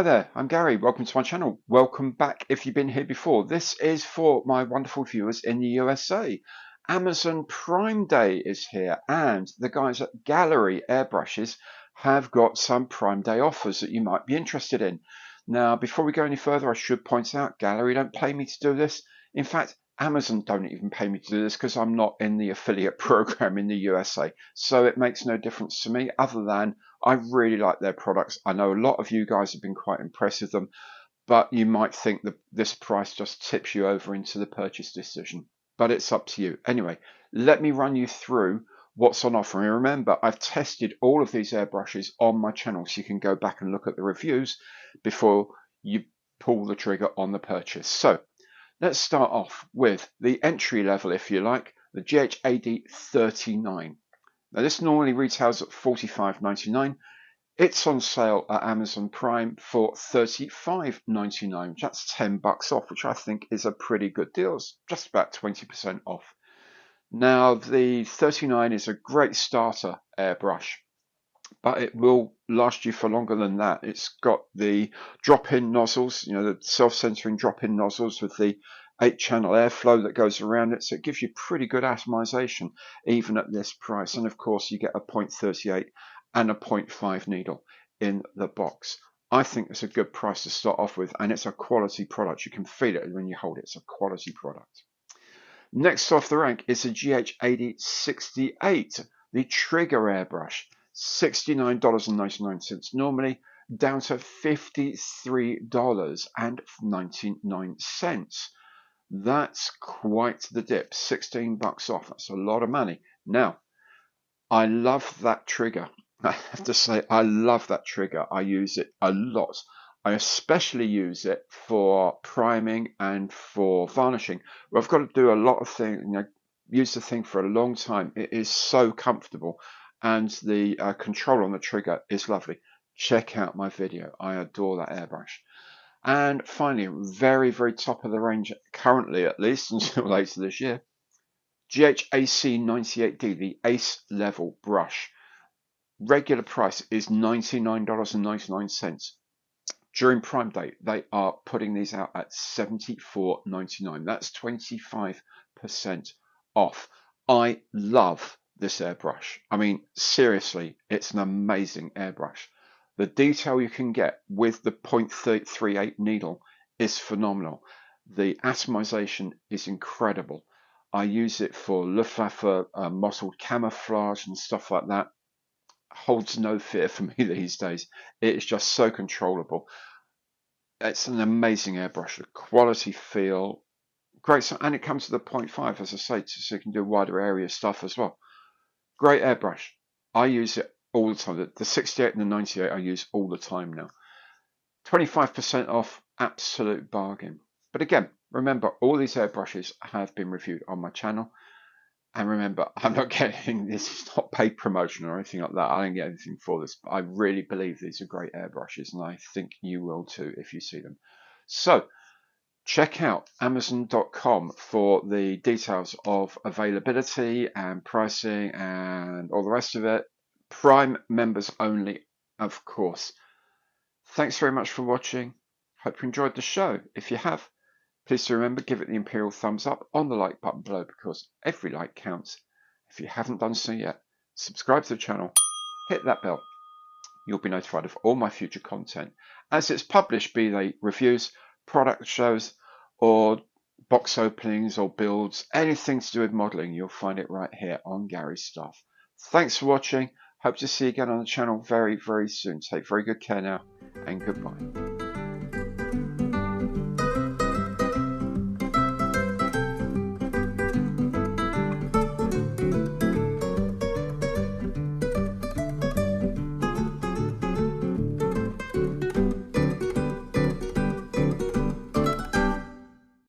Hi there, I'm Gary. Welcome to my channel. Welcome back if you've been here before. This is for my wonderful viewers in the USA. Amazon Prime Day is here and the guys at Gaahleri Airbrushes have got some Prime Day offers that you might be interested in. Now, before we go any further, I should point out Gaahleri don't pay me to do this. In fact, Amazon don't even pay me to do this because I'm not in the affiliate program in the USA. So it makes no difference to me other than I really like their products. I know a lot of you guys have been quite impressed with them, but you might think that this price just tips you over into the purchase decision. But it's up to you. Anyway, let me run you through what's on offer. And remember, I've tested all of these airbrushes on my channel, so you can go back and look at the reviews before you pull the trigger on the purchase. So let's start off with the entry level, if you like, the GH80 39. Now this normally retails at $45.99. It's on sale at Amazon Prime for $35.99. That's $10 off, which I think is a pretty good deal. It's just about 20% off. Now the 39 is a great starter airbrush, but it will last you for longer than that. It's got the drop-in nozzles, the self-centering drop-in nozzles with the 8-channel airflow that goes around it, so it gives you pretty good atomization even at this price. And of course you get a 0.38 and a 0.5 needle in the box. I think it's a good price to start off with, and it's a quality product. You can feel it when you hold it. It's a quality product. Next off the rank is the GH80 68, the trigger airbrush. $69.99 normally, down to $53.99. That's quite the dip. $16 off. That's a lot of money. Now, I love that trigger. I have to say, I love that trigger. I use it a lot. I especially use it for priming and for varnishing, where I've got to do a lot of things. Use the thing for a long time. It is so comfortable, and the control on the trigger is lovely. Check out my video. I adore that airbrush. And finally, very, very top of the range, currently at least until later this year, GHAC 98D, the Ace level brush. Regular price is $99.99. During Prime Day, they are putting these out at $74.99. That's 25% off. I love this airbrush. I mean, seriously, it's an amazing airbrush. The detail you can get with the 0.38 needle is phenomenal. The atomization is incredible. I use it for Luftwaffe mottled camouflage and stuff like that. Holds no fear for me these days. It is just so controllable. It's an amazing airbrush. The quality feel great, and it comes to the 0.5, as I say, so you can do wider area stuff as well. Great airbrush. I use it all the time. The 68 and the 98 I use all the time now. 25% off, absolute bargain. But again, remember, all these airbrushes have been reviewed on my channel. And remember, I'm not getting this, is not paid promotion or anything like that. I don't get anything for this, but I really believe these are great airbrushes, and I think you will too if you see them. So check out Amazon.com for the details of availability and pricing and all the rest of it. Prime members only, of course. Thanks very much for watching. Hope you enjoyed the show. If you have, please remember, give it the imperial thumbs up on the like button below, because every like counts. If you haven't done so yet, subscribe to the channel, hit that bell. You'll be notified of all my future content as it's published, be they reviews, product shows, or box openings or builds, anything to do with modeling. You'll find it right here on Gary's Stuff. Thanks for watching. Hope to see you again on the channel very, very soon. Take very good care now, and goodbye.